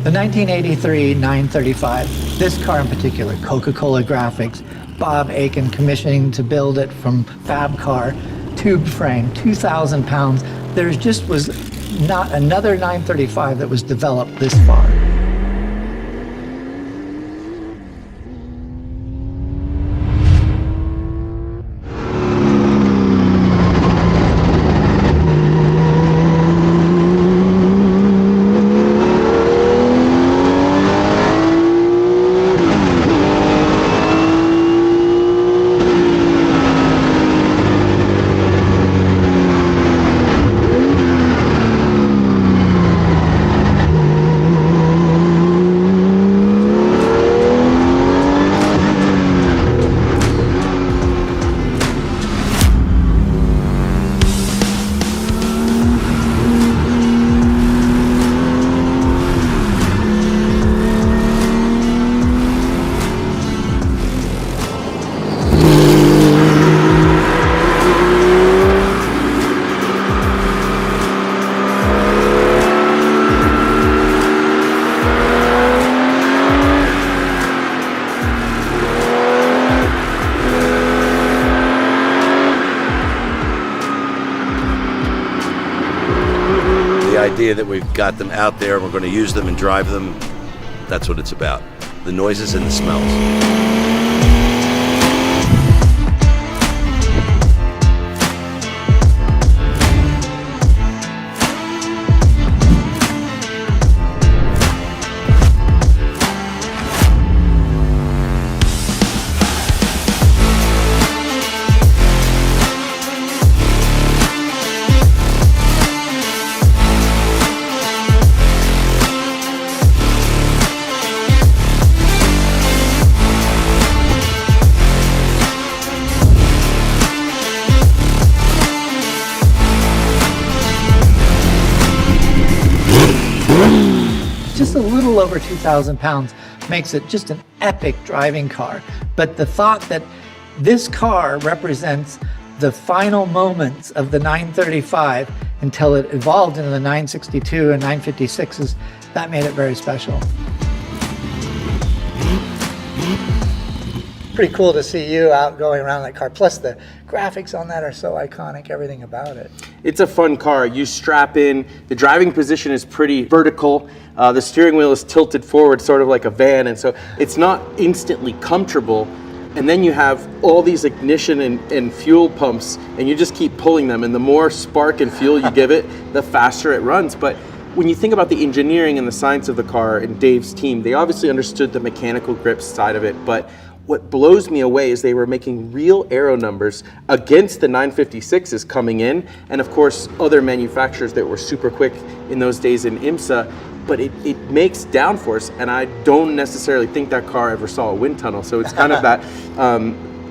The 1983 935, this car in particular, Coca Cola graphics, Bob Aiken commissioning to build it from fab car, tube frame, 2,000 pounds. There just was not another 935 that was developed this far. The idea that we've got them out there and we're going to use them and drive them, that's what it's about. The noises and the smells. Just a little over 2,000 pounds makes it just an epic driving car. But the thought that this car represents the final moments of the 935 until it evolved into the 962 and 956s, that made it very special. Pretty cool to see you out going around that car. Plus the graphics on that are so iconic, everything about it. It's a fun car. You strap in, the driving position is pretty vertical. The steering wheel is tilted forward, sort of like a van, and so it's not instantly comfortable. And then you have all these ignition and fuel pumps, and you just keep pulling them, and the more spark and fuel you give it, the faster it runs. But when you think about the engineering and the science of the car and Dave's team, they obviously understood the mechanical grip side of it, but what blows me away is they were making real aero numbers against the 956s coming in, and of course other manufacturers that were super quick in those days in IMSA, but it makes downforce, and I don't necessarily think that car ever saw a wind tunnel. So it's kind of that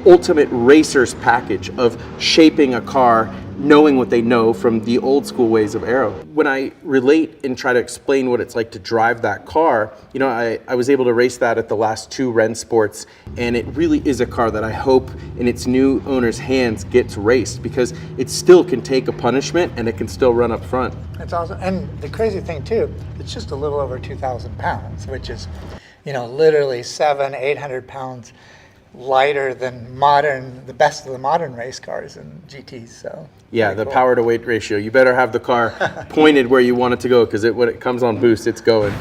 ultimate racer's package of shaping a car, knowing what they know from the old school ways of aero. When I relate and try to explain what it's like to drive that car, you know, I was able to race that at the last 2 Ren Sports, and it really is a car that I hope in its new owner's hands gets raced, because it still can take a punishment and it can still run up front. That's awesome. And the crazy thing too, it's just a little over 2,000 pounds, which is, you know, literally 700-800 pounds lighter than the best of the modern race cars and GTs. So yeah, the power to weight ratio. You better have the car pointed where you want it to go, because when it comes on boost, it's going.